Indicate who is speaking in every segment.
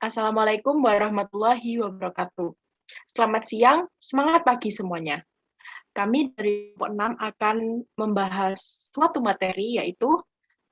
Speaker 1: Assalamualaikum warahmatullahi wabarakatuh. Selamat siang, semangat pagi semuanya. Kami dari kelompok 6 akan membahas suatu materi yaitu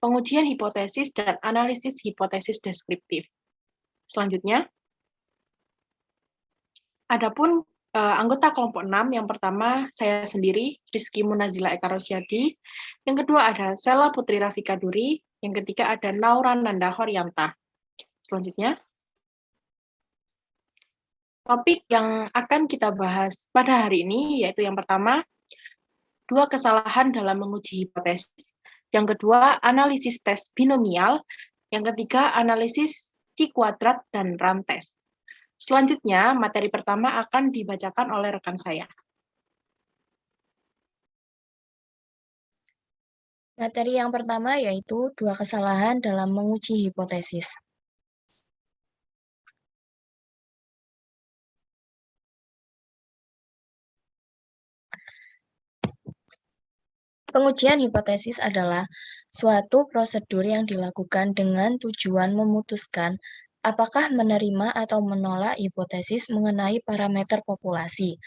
Speaker 1: pengujian hipotesis dan analisis hipotesis deskriptif. Selanjutnya, adapun anggota kelompok 6 yang pertama saya sendiri, Rizky Munazila Eka Rosyadi, yang kedua ada Sela Putri Rafika Duri, yang ketiga ada Naura Nanda Horyanta. Selanjutnya, topik yang akan kita bahas pada hari ini yaitu yang pertama, dua kesalahan dalam menguji hipotesis. Yang kedua, analisis tes binomial. Yang ketiga, analisis C-kuadrat dan rantes. Selanjutnya, materi pertama akan dibacakan oleh rekan saya.
Speaker 2: Materi yang pertama yaitu dua kesalahan dalam menguji hipotesis. Pengujian hipotesis adalah suatu prosedur yang dilakukan dengan tujuan memutuskan apakah menerima atau menolak hipotesis mengenai parameter populasi.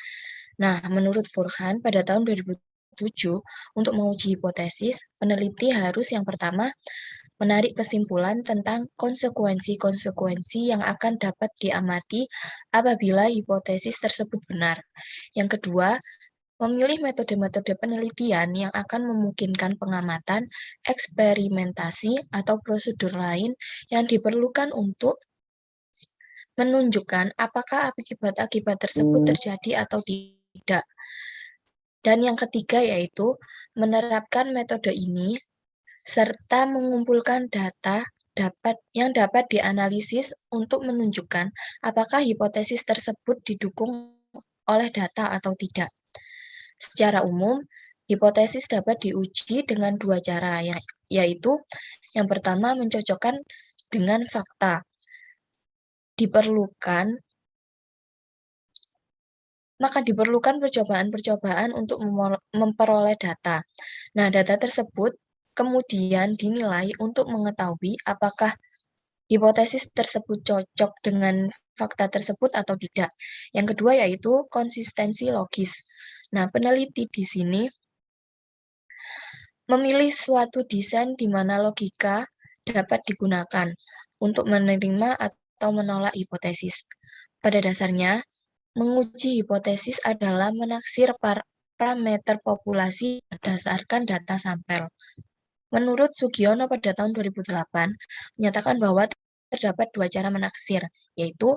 Speaker 2: Nah, menurut Furhan, pada tahun 2007, untuk menguji hipotesis, peneliti harus yang pertama menarik kesimpulan tentang konsekuensi-konsekuensi yang akan dapat diamati apabila hipotesis tersebut benar. Yang kedua, memilih metode-metode penelitian yang akan memungkinkan pengamatan, eksperimentasi, atau prosedur lain yang diperlukan untuk menunjukkan apakah akibat-akibat tersebut terjadi atau tidak. Dan yang ketiga yaitu menerapkan metode ini serta mengumpulkan data yang dapat dianalisis untuk menunjukkan apakah hipotesis tersebut didukung oleh data atau tidak. Secara umum, hipotesis dapat diuji dengan dua cara, yaitu yang pertama mencocokkan dengan fakta. Maka diperlukan percobaan-percobaan untuk memperoleh data. Nah, data tersebut kemudian dinilai untuk mengetahui apakah hipotesis tersebut cocok dengan fakta tersebut atau tidak. Yang kedua yaitu konsistensi logis. Nah, peneliti di sini memilih suatu desain di mana logika dapat digunakan untuk menerima atau menolak hipotesis. Pada dasarnya, menguji hipotesis adalah menaksir parameter populasi berdasarkan data sampel. Menurut Sugiono pada tahun 2008, menyatakan bahwa terdapat dua cara menaksir, yaitu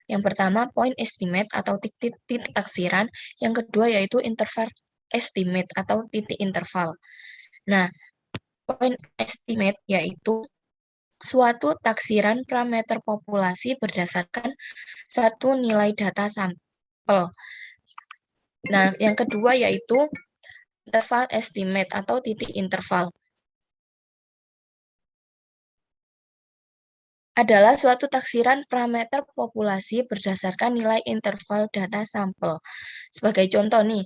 Speaker 2: yang pertama point estimate atau titik taksiran, yang kedua yaitu interval estimate atau titik interval. Nah, point estimate yaitu suatu taksiran parameter populasi berdasarkan satu nilai data sampel. Nah, yang kedua yaitu interval estimate atau titik interval. Adalah suatu taksiran parameter populasi berdasarkan nilai interval data sampel. Sebagai contoh nih,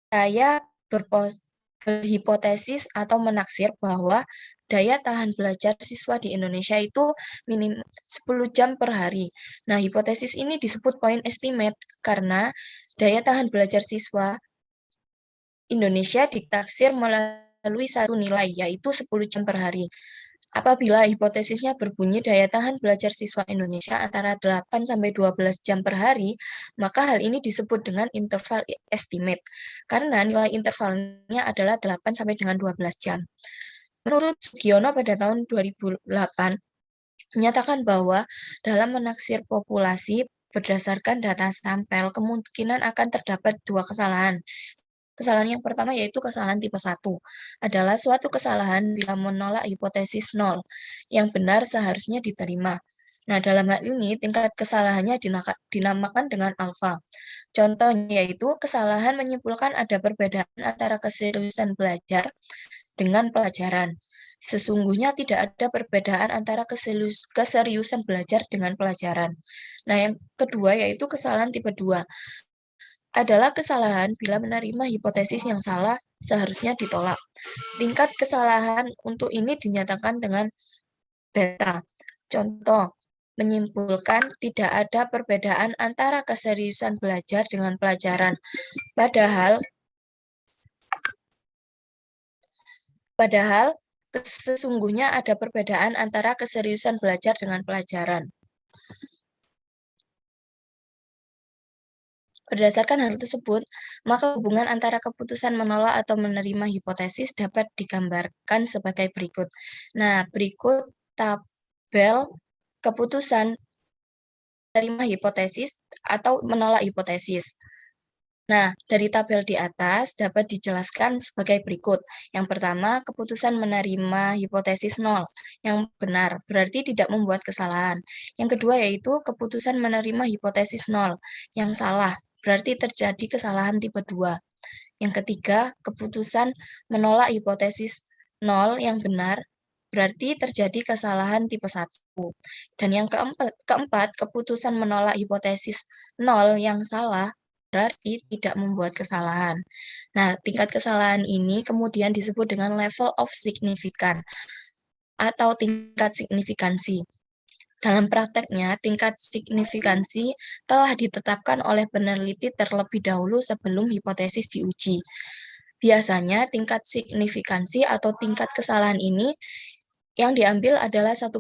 Speaker 2: saya berhipotesis atau menaksir bahwa daya tahan belajar siswa di Indonesia itu minim 10 jam per hari. Nah, hipotesis ini disebut point estimate karena daya tahan belajar siswa Indonesia ditaksir melalui satu nilai, yaitu 10 jam per hari. Apabila hipotesisnya berbunyi daya tahan belajar siswa Indonesia antara 8 sampai 12 jam per hari, maka hal ini disebut dengan interval estimate karena nilai intervalnya adalah 8 sampai dengan 12 jam. Menurut Sugiono pada tahun 2008 menyatakan bahwa dalam menaksir populasi berdasarkan data sampel kemungkinan akan terdapat dua kesalahan. Kesalahan yang pertama yaitu kesalahan tipe 1. Adalah suatu kesalahan bila menolak hipotesis 0 yang benar seharusnya diterima. Nah, dalam hal ini tingkat kesalahannya dinamakan dengan alfa. Contohnya yaitu kesalahan menyimpulkan ada perbedaan antara keseriusan belajar dengan pelajaran. Sesungguhnya tidak ada perbedaan antara keseriusan belajar dengan pelajaran. Nah, yang kedua yaitu kesalahan tipe 2 adalah kesalahan bila menerima hipotesis yang salah seharusnya ditolak. Tingkat kesalahan untuk ini dinyatakan dengan beta. Contoh, menyimpulkan tidak ada perbedaan antara keseriusan belajar dengan pelajaran. Padahal sesungguhnya ada perbedaan antara keseriusan belajar dengan pelajaran. Berdasarkan hal tersebut, maka hubungan antara keputusan menolak atau menerima hipotesis dapat digambarkan sebagai berikut. Nah, berikut tabel keputusan menerima hipotesis atau menolak hipotesis. Nah, dari tabel di atas dapat dijelaskan sebagai berikut. Yang pertama, keputusan menerima hipotesis 0, yang benar, berarti tidak membuat kesalahan. Yang kedua yaitu keputusan menerima hipotesis 0, yang salah, berarti terjadi kesalahan tipe 2. Yang ketiga, keputusan menolak hipotesis 0 yang benar, berarti terjadi kesalahan tipe 1. Dan yang keempat, keputusan menolak hipotesis 0 yang salah, berarti tidak membuat kesalahan. Nah, tingkat kesalahan ini kemudian disebut dengan level of significance atau tingkat signifikansi. Dalam prakteknya, tingkat signifikansi telah ditetapkan oleh peneliti terlebih dahulu sebelum hipotesis diuji. Biasanya, tingkat signifikansi atau tingkat kesalahan ini yang diambil adalah 1%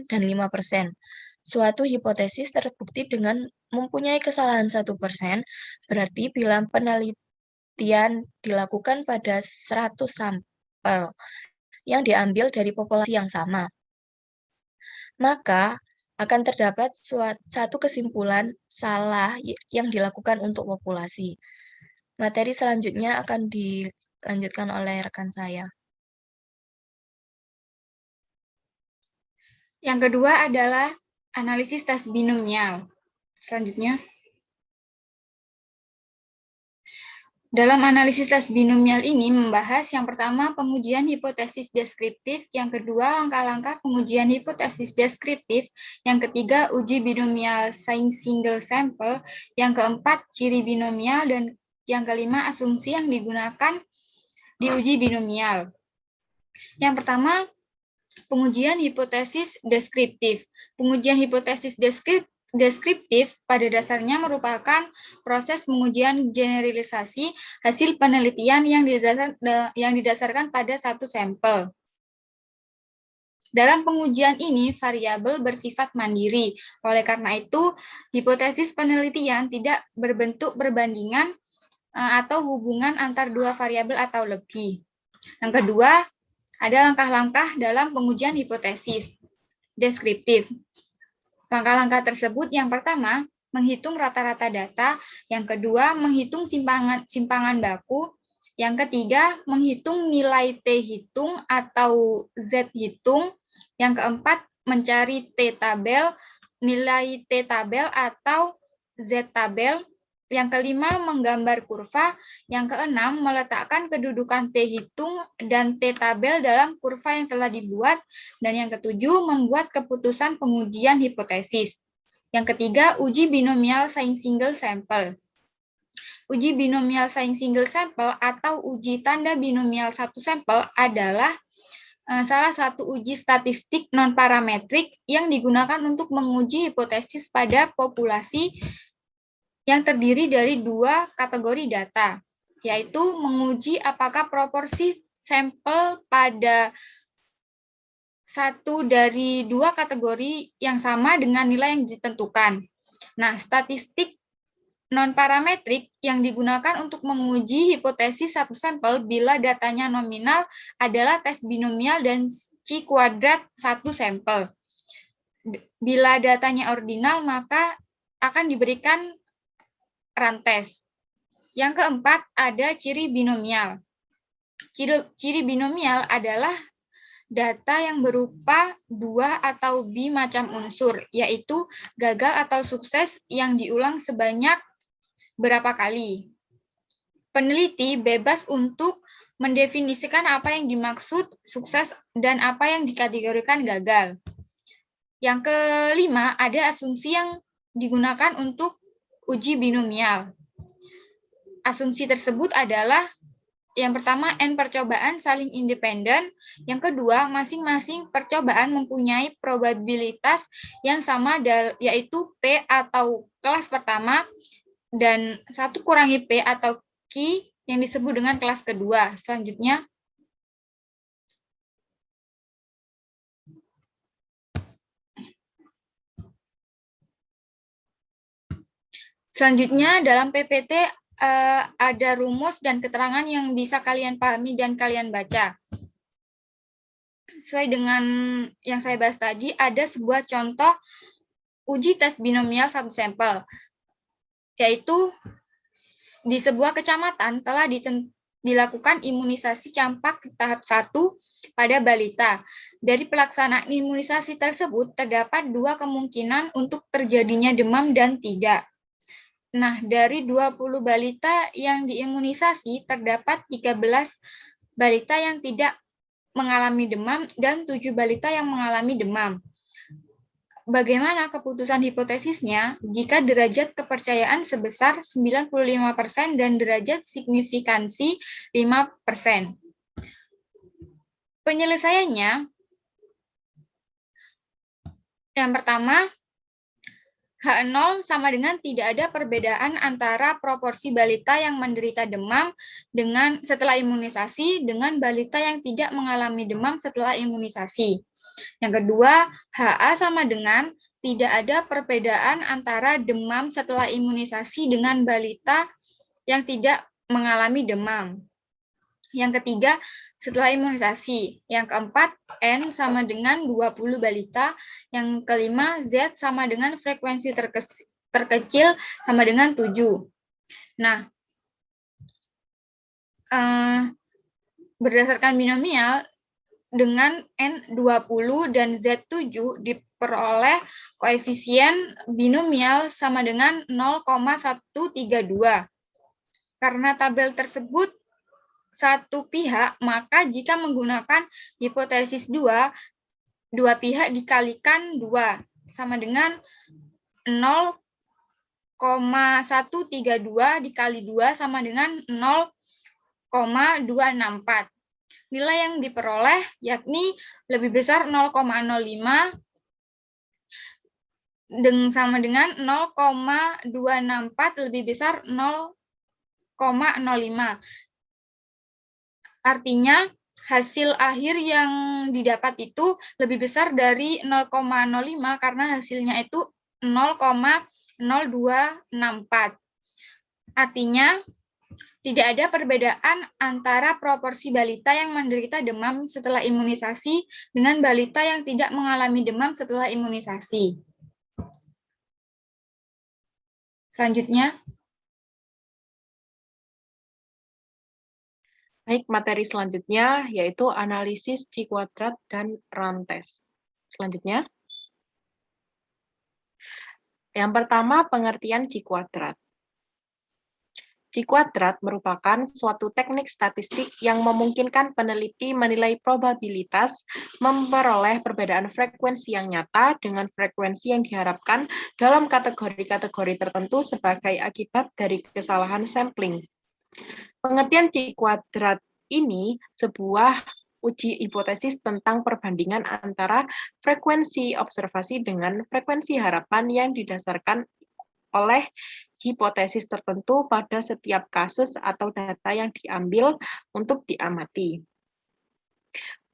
Speaker 2: dan 5%. Suatu hipotesis terbukti dengan mempunyai kesalahan 1%, berarti bila penelitian dilakukan pada 100 sampel yang diambil dari populasi yang sama, maka akan terdapat satu kesimpulan salah yang dilakukan untuk populasi. Materi selanjutnya akan dilanjutkan oleh rekan saya.
Speaker 3: Yang kedua adalah analisis tes binomial. Selanjutnya, dalam analisis tes binomial ini membahas yang pertama pengujian hipotesis deskriptif, yang kedua langkah-langkah pengujian hipotesis deskriptif, yang ketiga uji binomial single sample, yang keempat ciri binomial, dan yang kelima asumsi yang digunakan di uji binomial. Yang pertama, pengujian hipotesis deskriptif. Pengujian hipotesis deskriptif pada dasarnya merupakan proses pengujian generalisasi hasil penelitian yang didasarkan pada satu sampel. Dalam pengujian ini, variabel bersifat mandiri. Oleh karena itu, hipotesis penelitian tidak berbentuk perbandingan atau hubungan antar dua variabel atau lebih. Yang kedua, ada langkah-langkah dalam pengujian hipotesis deskriptif. Langkah-langkah tersebut yang pertama, menghitung rata-rata data, yang kedua, menghitung simpangan baku, yang ketiga, menghitung nilai T-hitung atau Z-hitung, yang keempat, mencari T-tabel, nilai T-tabel atau Z-tabel, yang kelima, menggambar kurva. Yang keenam, meletakkan kedudukan T-hitung dan T-tabel dalam kurva yang telah dibuat. Dan yang ketujuh, membuat keputusan pengujian hipotesis. Yang ketiga, uji binomial sign single sample. Uji binomial sign single sample atau uji tanda binomial satu sampel adalah salah satu uji statistik non-parametrik yang digunakan untuk menguji hipotesis pada populasi yang terdiri dari dua kategori data, yaitu menguji apakah proporsi sampel pada satu dari dua kategori yang sama dengan nilai yang ditentukan. Nah, statistik non-parametrik yang digunakan untuk menguji hipotesis satu sampel bila datanya nominal adalah tes binomial dan C kuadrat satu sampel. Bila datanya ordinal, maka akan diberikan rantes. Yang keempat, ada ciri binomial. Ciri binomial adalah data yang berupa dua atau macam unsur, yaitu gagal atau sukses yang diulang sebanyak berapa kali. Peneliti bebas untuk mendefinisikan apa yang dimaksud sukses dan apa yang dikategorikan gagal. Yang kelima, ada asumsi yang digunakan untuk uji binomial. Asumsi tersebut adalah Yang pertama, N percobaan saling independen. Yang kedua, masing-masing percobaan mempunyai probabilitas yang sama, yaitu P atau kelas pertama, dan 1 kurangi P atau Q yang disebut dengan kelas kedua. Selanjutnya dalam PPT ada rumus dan keterangan yang bisa kalian pahami dan kalian baca. Sesuai dengan yang saya bahas tadi, ada sebuah contoh uji tes binomial satu sampel, yaitu di sebuah kecamatan telah dilakukan imunisasi campak tahap 1 pada balita. Dari pelaksanaan imunisasi tersebut, terdapat 2 kemungkinan untuk terjadinya demam dan tidak. Nah, dari 20 balita yang diimunisasi, terdapat 13 balita yang tidak mengalami demam dan 7 balita yang mengalami demam. Bagaimana keputusan hipotesisnya jika derajat kepercayaan sebesar 95% dan derajat signifikansi 5%? Penyelesaiannya, yang pertama, H0 sama dengan tidak ada perbedaan antara proporsi balita yang menderita demam setelah imunisasi dengan balita yang tidak mengalami demam setelah imunisasi. Yang kedua, HA sama dengan tidak ada perbedaan antara demam setelah imunisasi dengan balita yang tidak mengalami demam. Yang ketiga, setelah imunisasi. Yang keempat, N sama dengan 20 balita. Yang kelima, Z sama dengan frekuensi terkecil sama dengan 7. Nah, berdasarkan binomial, dengan N20 dan Z7 diperoleh koefisien binomial sama dengan 0,132. Karena tabel tersebut satu pihak, maka jika menggunakan hipotesis 2 pihak dikalikan 2, sama dengan 0,132 dikali 2 sama dengan 0,264. Nilai yang diperoleh yakni lebih besar 0,05 sama dengan 0,264 lebih besar 0,05. Artinya, hasil akhir yang didapat itu lebih besar dari 0,05 karena hasilnya itu 0,0264. Artinya, tidak ada perbedaan antara proporsi balita yang menderita demam setelah imunisasi dengan balita yang tidak mengalami demam setelah imunisasi. Selanjutnya.
Speaker 1: Baik, materi selanjutnya yaitu analisis C kuadrat dan run test. Selanjutnya. Yang pertama, pengertian C kuadrat. C kuadrat merupakan suatu teknik statistik yang memungkinkan peneliti menilai probabilitas memperoleh perbedaan frekuensi yang nyata dengan frekuensi yang diharapkan dalam kategori-kategori tertentu sebagai akibat dari kesalahan sampling. Pengertian C kuadrat ini sebuah uji hipotesis tentang perbandingan antara frekuensi observasi dengan frekuensi harapan yang didasarkan oleh hipotesis tertentu pada setiap kasus atau data yang diambil untuk diamati.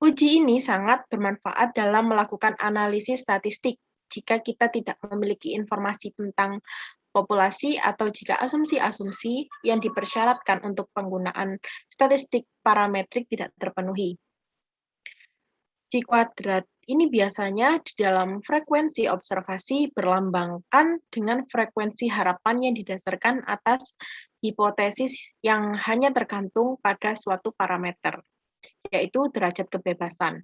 Speaker 1: Uji ini sangat bermanfaat dalam melakukan analisis statistik jika kita tidak memiliki informasi tentang populasi atau jika asumsi-asumsi yang dipersyaratkan untuk penggunaan statistik parametrik tidak terpenuhi. C kuadrat ini biasanya di dalam frekuensi observasi berlambangkan dengan frekuensi harapan yang didasarkan atas hipotesis yang hanya tergantung pada suatu parameter, yaitu derajat kebebasan.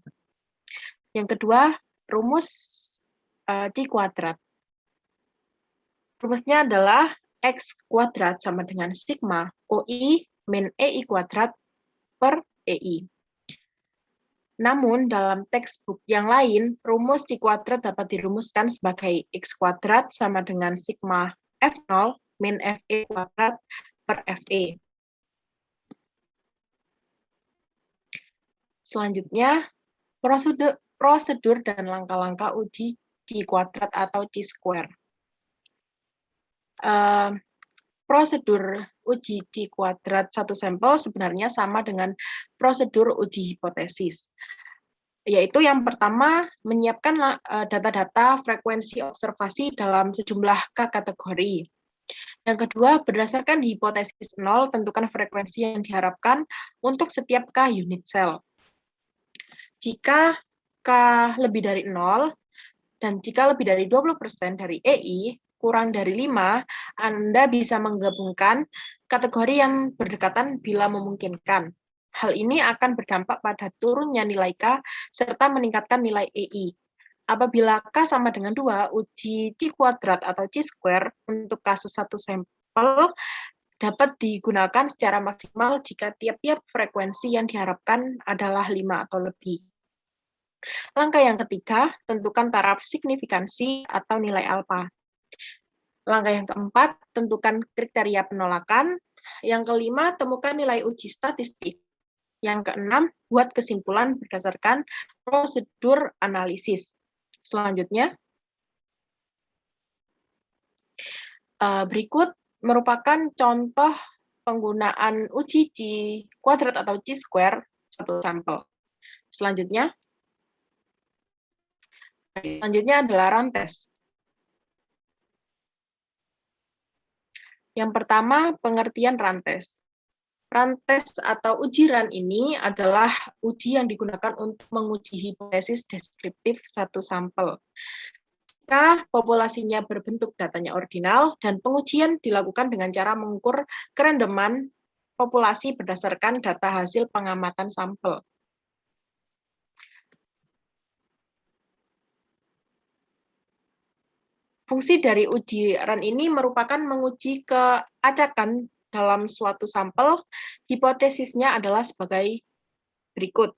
Speaker 1: Yang kedua, rumus C kuadrat. Rumusnya adalah X kuadrat sama dengan sigma OI min EI kuadrat per EI. Namun, dalam textbook yang lain, rumus C kuadrat dapat dirumuskan sebagai X kuadrat sama dengan sigma F0 min FE kuadrat per FE. Selanjutnya, prosedur dan langkah-langkah uji C-kuadrat atau C-square. Prosedur uji C-kuadrat satu sampel sebenarnya sama dengan prosedur uji hipotesis, yaitu yang pertama menyiapkan data-data frekuensi observasi dalam sejumlah kategori. Yang kedua, berdasarkan hipotesis 0, tentukan frekuensi yang diharapkan untuk setiap K unit sel. Jika K lebih dari 0, dan jika lebih dari 20% dari EI, kurang dari 5, Anda bisa menggabungkan kategori yang berdekatan bila memungkinkan. Hal ini akan berdampak pada turunnya nilai K serta meningkatkan nilai EI. Apabila K sama dengan 2, uji C-kuadrat atau C-square untuk kasus satu sampel dapat digunakan secara maksimal jika tiap-tiap frekuensi yang diharapkan adalah 5 atau lebih. Langkah yang ketiga, tentukan taraf signifikansi atau nilai alfa. Langkah yang keempat, tentukan kriteria penolakan. Yang kelima, temukan nilai uji statistik. Yang keenam, buat kesimpulan berdasarkan prosedur analisis. Selanjutnya, berikut merupakan contoh penggunaan uji C-kuadrat atau C-square satu sampel. Selanjutnya adalah rantes. Yang pertama, pengertian rantes. Rantes atau uji RAN ini adalah uji yang digunakan untuk menguji hipotesis deskriptif satu sampel. Jika populasinya berbentuk datanya ordinal dan pengujian dilakukan dengan cara mengukur kerandoman populasi berdasarkan data hasil pengamatan sampel. Fungsi dari uji RAN ini merupakan menguji keacakan dalam suatu sampel. Hipotesisnya adalah sebagai berikut.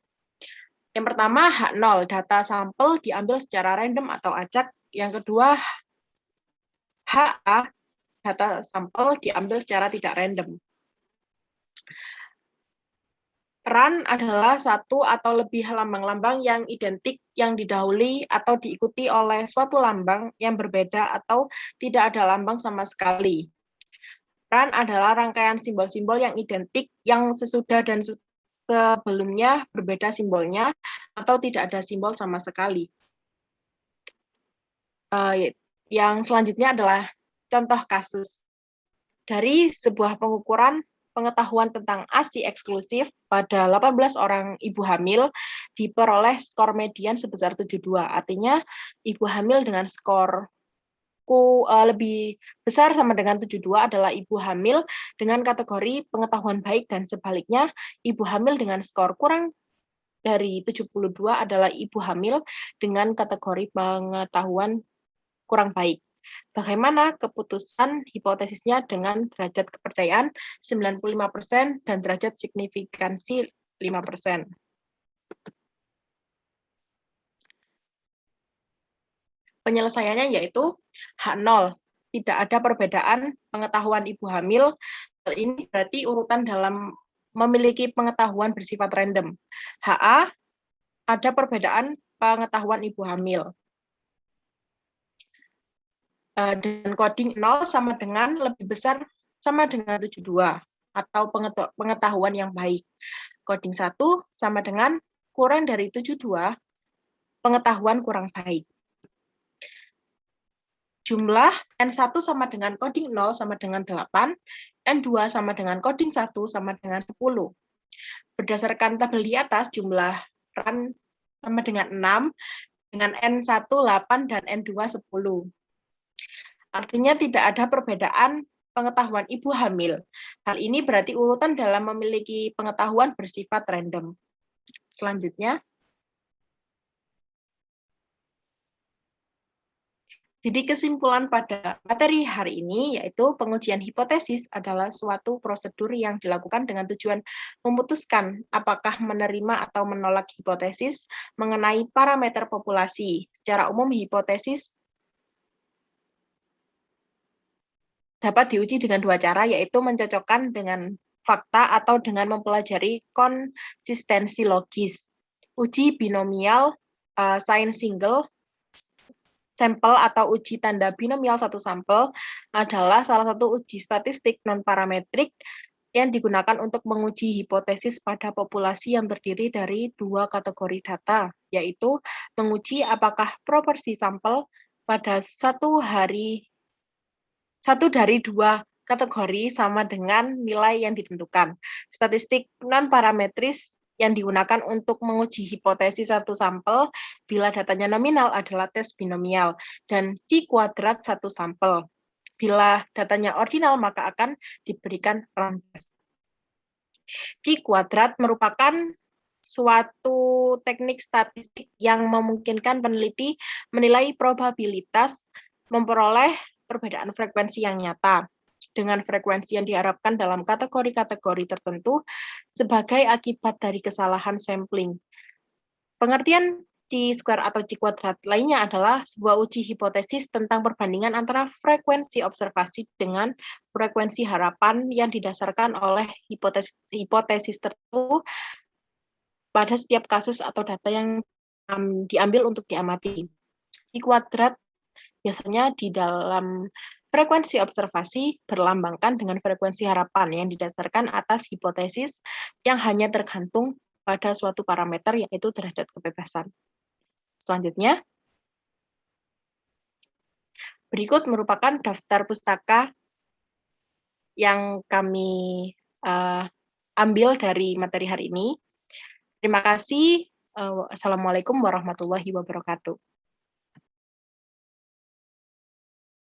Speaker 1: Yang pertama, H0, data sampel diambil secara random atau acak. Yang kedua, HA, data sampel diambil secara tidak random. RAN adalah satu atau lebih lambang-lambang yang identik yang didahului atau diikuti oleh suatu lambang yang berbeda atau tidak ada lambang sama sekali. RAN adalah rangkaian simbol-simbol yang identik yang sesudah dan sebelumnya berbeda simbolnya atau tidak ada simbol sama sekali. Yang selanjutnya adalah contoh kasus. Dari sebuah pengukuran pengetahuan tentang ASI eksklusif pada 18 orang ibu hamil diperoleh skor median sebesar 72. Artinya ibu hamil dengan skor lebih besar sama dengan 72 adalah ibu hamil dengan kategori pengetahuan baik, dan sebaliknya ibu hamil dengan skor kurang dari 72 adalah ibu hamil dengan kategori pengetahuan kurang baik. Bagaimana keputusan hipotesisnya dengan derajat kepercayaan 95% dan derajat signifikansi 5%. Penyelesaiannya yaitu H0, tidak ada perbedaan pengetahuan ibu hamil. Hal ini berarti urutan dalam memiliki pengetahuan bersifat random. HA, ada perbedaan pengetahuan ibu hamil. Dan coding 0 sama dengan lebih besar sama dengan 72 atau pengetahuan yang baik. Coding 1 sama dengan kurang dari 72, pengetahuan kurang baik. Jumlah N1 sama dengan coding 0 sama dengan 8, N2 sama dengan coding 1 sama dengan 10. Berdasarkan tabel di atas, jumlah RAN sama dengan 6, dengan N1 8 dan N2 10. Artinya tidak ada perbedaan pengetahuan ibu hamil. Hal ini berarti urutan dalam memiliki pengetahuan bersifat random. Selanjutnya, jadi kesimpulan pada materi hari ini yaitu pengujian hipotesis adalah suatu prosedur yang dilakukan dengan tujuan memutuskan apakah menerima atau menolak hipotesis mengenai parameter populasi. Secara umum, hipotesis dapat diuji dengan dua cara, yaitu mencocokkan dengan fakta atau dengan mempelajari konsistensi logis. uji binomial sign single sampel atau uji tanda binomial satu sampel adalah salah satu uji statistik non-parametrik yang digunakan untuk menguji hipotesis pada populasi yang terdiri dari dua kategori data, yaitu menguji apakah proporsi sampel pada satu dari dua kategori sama dengan nilai yang ditentukan. Statistik non-parametris yang digunakan untuk menguji hipotesis satu sampel bila datanya nominal adalah tes binomial, dan C kuadrat satu sampel. Bila datanya ordinal, maka akan diberikan random test. C kuadrat merupakan suatu teknik statistik yang memungkinkan peneliti menilai probabilitas memperoleh perbedaan frekuensi yang nyata dengan frekuensi yang diharapkan dalam kategori-kategori tertentu sebagai akibat dari kesalahan sampling. Pengertian C square atau C kuadrat lainnya adalah sebuah uji hipotesis tentang perbandingan antara frekuensi observasi dengan frekuensi harapan yang didasarkan oleh hipotesis tertentu pada setiap kasus atau data yang diambil untuk diamati. C kuadrat biasanya di dalam frekuensi observasi berlambangkan dengan frekuensi harapan yang didasarkan atas hipotesis yang hanya tergantung pada suatu parameter, yaitu derajat kebebasan. Selanjutnya, berikut merupakan daftar pustaka yang kami ambil dari materi hari ini. Terima kasih. Assalamualaikum warahmatullahi wabarakatuh.